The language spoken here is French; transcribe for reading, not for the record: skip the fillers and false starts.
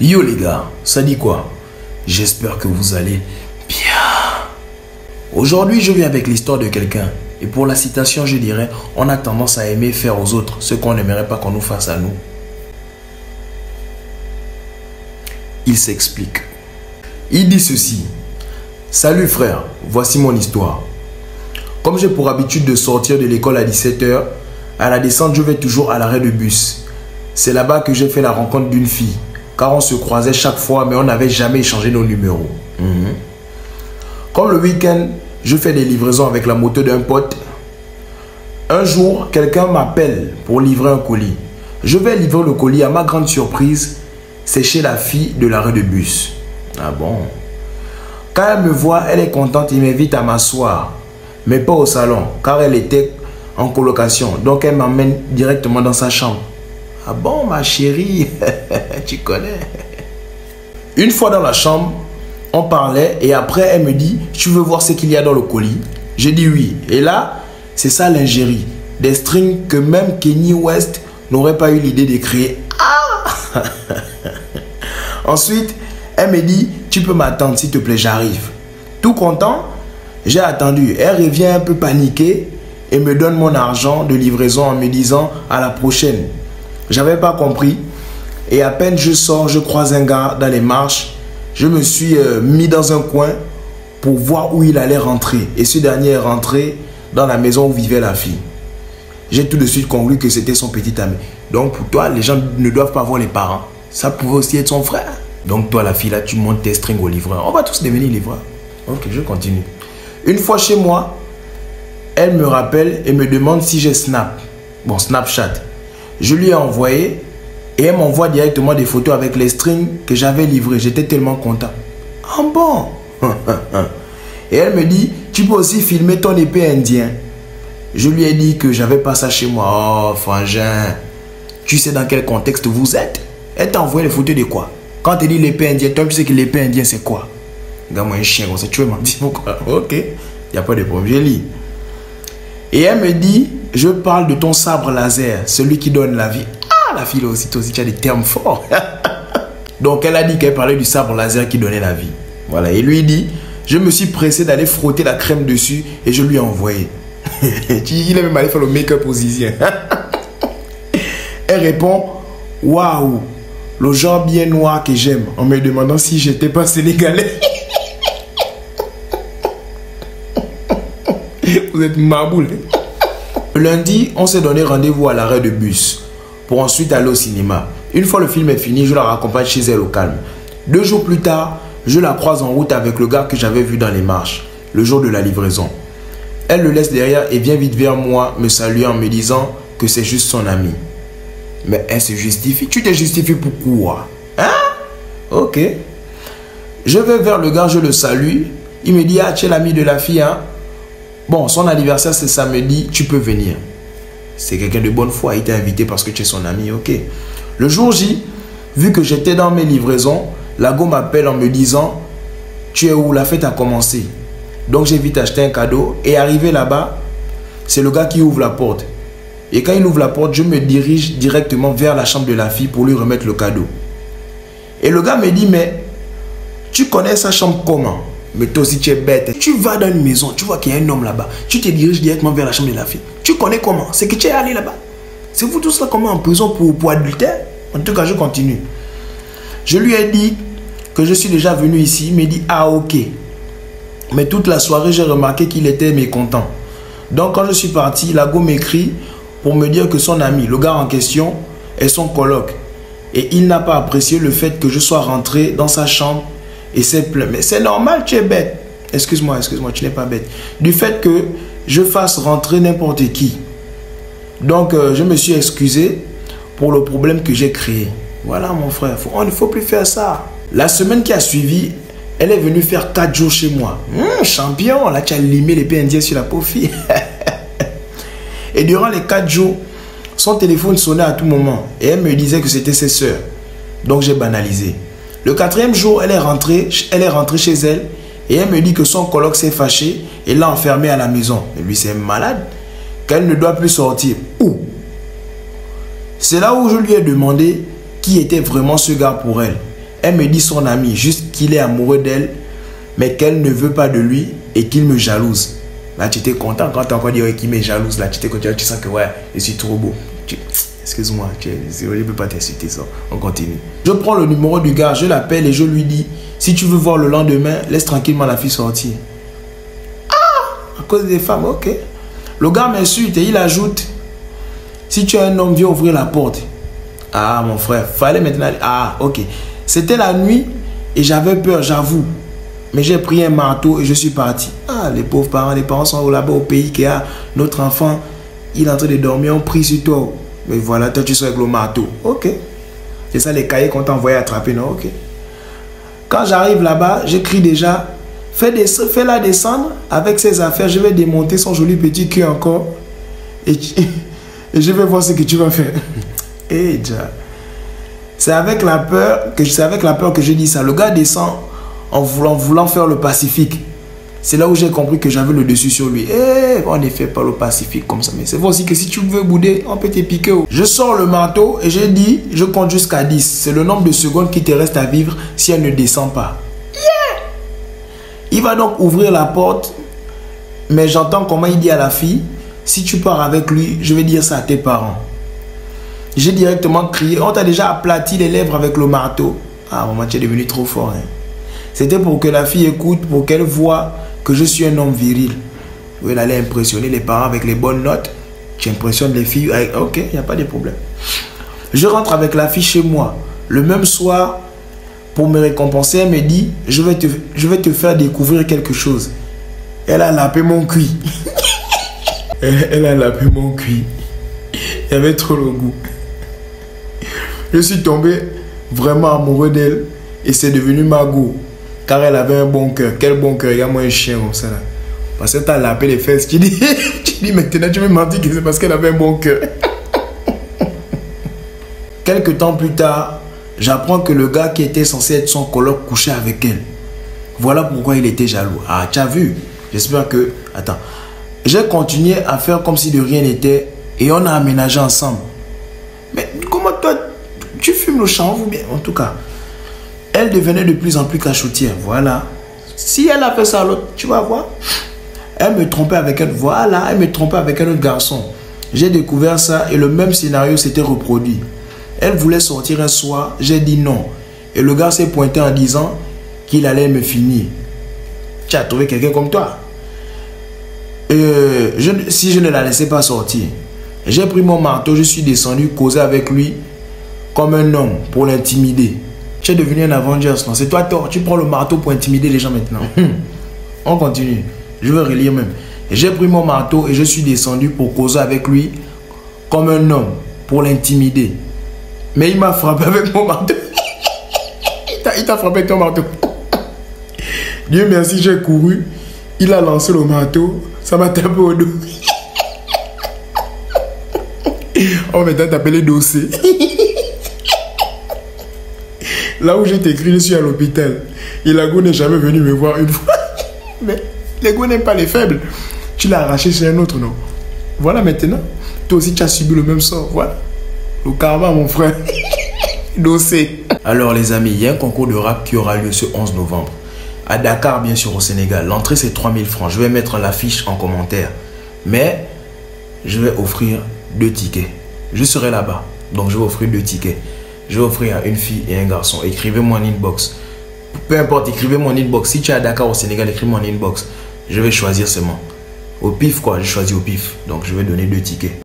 Yo les gars, ça dit quoi? J'espère que vous allez bien. Aujourd'hui, je viens avec l'histoire de quelqu'un. Et pour la citation, je dirais, on a tendance à aimer faire aux autres ce qu'on n'aimerait pas qu'on nous fasse à nous. Il s'explique. Il dit ceci. Salut frère, voici mon histoire. Comme j'ai pour habitude de sortir de l'école à 17 h, à la descente, je vais toujours à l'arrêt de bus. C'est là-bas que j'ai fait la rencontre d'une fille. Car on se croisait chaque fois, mais on n'avait jamais échangé nos numéros. Comme le week-end, je fais des livraisons avec la moto d'un pote. Un jour, quelqu'un m'appelle pour livrer un colis. Je vais livrer le colis. À ma grande surprise, c'est chez la fille de l'arrêt de bus. Ah bon? Quand elle me voit, elle est contente et m'invite à m'asseoir. Mais pas au salon, car elle était en colocation. Donc elle m'emmène directement dans sa chambre. Ah bon, ma chérie, tu connais. Une fois dans la chambre, on parlait et après elle me dit, tu veux voir ce qu'il y a dans le colis? J'ai dit oui. Et là, c'est ça l'ingérie. Des strings que même Kanye West n'aurait pas eu l'idée de créer. Ah! Ensuite, elle me dit, tu peux m'attendre s'il te plaît, j'arrive. Tout content, j'ai attendu. Elle revient un peu paniquée et me donne mon argent de livraison en me disant à la prochaine. J'avais pas compris et à peine je sors, je croise un gars dans les marches. Je me suis mis dans un coin pour voir où il allait rentrer. Et ce dernier est rentré dans la maison où vivait la fille. J'ai tout de suite conclu que c'était son petit ami. Donc pour toi, les gens ne doivent pas voir les parents. Ça pouvait aussi être son frère. Donc toi, la fille là, tu montes tes strings au livreur. On va tous devenir livreurs. Ok, je continue. Une fois chez moi, elle me rappelle et me demande si j'ai Snap. Bon, Snapchat. Je lui ai envoyé et elle m'envoie directement des photos avec les strings que j'avais livrés. J'étais tellement content. Ah bon? Et elle me dit, tu peux aussi filmer ton épée indien. Je lui ai dit que j'avais pas ça chez moi. Oh, frangin, tu sais dans quel contexte vous êtes? Elle t'a envoyé les photos de quoi? Quand tu dis l'épée indien, toi tu sais que l'épée indien c'est quoi? Regarde-moi un chien comme ça, tu veux m'en dire pourquoi? Ok, il n'y a pas de problème, je lis. Et elle me dit, je parle de ton sabre laser, celui qui donne la vie. Ah, la fille là aussi, toi aussi, tu as des termes forts. Donc, elle a dit qu'elle parlait du sabre laser qui donnait la vie. Voilà, et lui dit, je me suis pressé d'aller frotter la crème dessus et je lui ai envoyé. Il est même allé faire le make-up aux Isiens. Elle répond, waouh, le genre bien noir que j'aime, en me demandant si j'étais pas sénégalais. Vous êtes maboule. Lundi, on s'est donné rendez-vous à l'arrêt de bus pour ensuite aller au cinéma. Une fois le film est fini, je la raccompagne chez elle au calme. 2 jours plus tard, je la croise en route avec le gars que j'avais vu dans les marches, le jour de la livraison. Elle le laisse derrière et vient vite vers moi, me saluer en me disant que c'est juste son ami. Mais elle se justifie. Tu te justifies pourquoi? Hein? Ok. Je vais vers le gars, je le salue. Il me dit, ah, tu es l'ami de la fille, hein? Bon, son anniversaire c'est samedi, tu peux venir. C'est quelqu'un de bonne foi, il t'a invité parce que tu es son ami, ok. Le jour J, vu que j'étais dans mes livraisons, la go m'appelle en me disant, tu es où? La fête a commencé. Donc j'ai vite acheté un cadeau et arrivé là-bas, c'est le gars qui ouvre la porte. Et quand il ouvre la porte, je me dirige directement vers la chambre de la fille pour lui remettre le cadeau. Et le gars me dit, mais tu connais sa chambre comment? Mais toi aussi tu es bête. Tu vas dans une maison, tu vois qu'il y a un homme là-bas. Tu te diriges directement vers la chambre de la fille. Tu connais comment? C'est que tu es allé là-bas. C'est vous tous là comment en prison pour adultère? En tout cas, je continue. Je lui ai dit que je suis déjà venu ici. Il me dit, ah ok. Mais toute la soirée, j'ai remarqué qu'il était mécontent. Donc quand je suis parti, la go m'écrit pour me dire que son ami, le gars en question, est son coloc. Et il n'a pas apprécié le fait que je sois rentré dans sa chambre. Et c'est plein. Mais c'est normal, tu es bête. Excuse-moi, tu n'es pas bête. Du fait que je fasse rentrer n'importe qui. Donc, je me suis excusé pour le problème que j'ai créé. Voilà, mon frère. Il ne faut plus faire ça. La semaine qui a suivi, elle est venue faire 4 jours chez moi. Champion, là, tu as limé l'épée indienne sur la pauvre fille. Et durant les 4 jours, son téléphone sonnait à tout moment. Et elle me disait que c'était ses soeurs. Donc, j'ai banalisé. Le 4e jour, elle est rentrée chez elle et elle me dit que son coloc s'est fâché et l'a enfermée à la maison. Et lui, c'est malade, qu'elle ne doit plus sortir. Où? C'est là où je lui ai demandé qui était vraiment ce gars pour elle. Elle me dit son ami, juste qu'il est amoureux d'elle, mais qu'elle ne veut pas de lui et qu'il me jalouse. Là, tu étais content quand tu as encore dit qu'il me jalouse. Là, tu t'es content, tu sens que ouais, je suis trop beau. Excuse-moi, je ne peux pas t'insulter ça. On continue. Je prends le numéro du gars, je l'appelle et je lui dis, si tu veux voir le lendemain, laisse tranquillement la fille sortir. Ah, à cause des femmes, ok. Le gars m'insulte et il ajoute, si tu es un homme, viens ouvrir la porte. Ah, mon frère, fallait maintenant... Ah, ok. C'était la nuit et j'avais peur, j'avoue. Mais j'ai pris un marteau et je suis parti. Ah, les pauvres parents, les parents sont là-bas au pays qui a notre enfant. Il est en train de dormir, on prie sur toi. Mais voilà, toi tu sois avec le marteau. Ok. C'est ça les cahiers qu'on t'a envoyé attraper, non? Ok. Quand j'arrive là-bas, j'écris déjà, fais-la descendre avec ses affaires. Je vais démonter son joli petit cul encore. Et je vais voir ce que tu vas faire. Et déjà. C'est avec la peur que je dis ça. Le gars descend en voulant faire le Pacifique. C'est là où j'ai compris que j'avais le dessus sur lui. On ne fait pas le Pacifique comme ça. Mais c'est vrai aussi que si tu veux bouder, on peut te piquer. Je sors le marteau et j'ai dit, je compte jusqu'à 10. C'est le nombre de secondes qui te reste à vivre si elle ne descend pas. Yeah! Il va donc ouvrir la porte. Mais j'entends comment il dit à la fille, si tu pars avec lui, je vais dire ça à tes parents. J'ai directement crié, on t'a déjà aplati les lèvres avec le marteau. Ah, maman, tu es devenu trop fort. Hein. C'était pour que la fille écoute, pour qu'elle voit que je suis un homme viril. Elle allait impressionner les parents avec les bonnes notes. Tu impressionnes les filles. Ok, il n'y a pas de problème. Je rentre avec la fille chez moi. Le même soir, pour me récompenser, elle me dit, je vais te faire découvrir quelque chose. Elle a lapé mon cuit. Elle a lapé mon cuit. Il y avait trop le goût. Je suis tombé vraiment amoureux d'elle et c'est devenu ma go. Car elle avait un bon cœur. Quel bon cœur. Regarde-moi un chien comme ça là. Parce que tu as lapé les fesses. Tu dis maintenant tu me mentir que c'est parce qu'elle avait un bon cœur. Quelques temps plus tard, j'apprends que le gars qui était censé être son coloc couchait avec elle. Voilà pourquoi il était jaloux. Ah, tu as vu? J'espère que... Attends. J'ai continué à faire comme si de rien n'était et on a aménagé ensemble. Mais comment toi, tu fumes le chanvre ou bien? En tout cas, elle devenait de plus en plus cachotière. Voilà. Si elle a fait ça à l'autre, tu vas voir. Elle me trompait avec elle. Voilà, elle me trompait avec un autre garçon. J'ai découvert ça et le même scénario s'était reproduit. Elle voulait sortir un soir, j'ai dit non. Et le gars s'est pointé en disant qu'il allait me finir. Tu as trouvé quelqu'un comme toi? Si je ne la laissais pas sortir, j'ai pris mon marteau, je suis descendu causer avec lui comme un homme pour l'intimider. Tu es devenu un Avengers, non? C'est toi tort, tu prends le marteau pour intimider les gens maintenant. On continue, je vais relire même. J'ai pris mon marteau et je suis descendu pour causer avec lui comme un homme pour l'intimider. Mais il m'a frappé avec mon marteau. Il t'a frappé avec ton marteau. Dieu merci, j'ai couru. Il a lancé le marteau. Ça m'a tapé au dos. On va t'appeler dossier. Là où j'ai écrit, je suis à l'hôpital. Et la go n'est jamais venu me voir une fois. Mais les go n'aiment pas les faibles. Tu l'as arraché chez un autre, non? Voilà maintenant. Toi aussi, tu as subi le même sort. Voilà. Le karma, mon frère. Dossier. Alors les amis, il y a un concours de rap qui aura lieu ce 11 novembre. À Dakar, bien sûr, au Sénégal. L'entrée, c'est 3000 francs. Je vais mettre l'affiche en commentaire. Mais, je vais offrir 2 tickets. Je serai là-bas. Donc, je vais offrir 2 tickets. Je vais offrir à une fille et un garçon. Écrivez-moi en inbox. Peu importe, écrivez-moi en inbox. Si tu es à Dakar, au Sénégal, écrivez-moi en inbox. Je vais choisir seulement. Au pif, quoi. J'ai choisi au pif. Donc, je vais donner 2 tickets.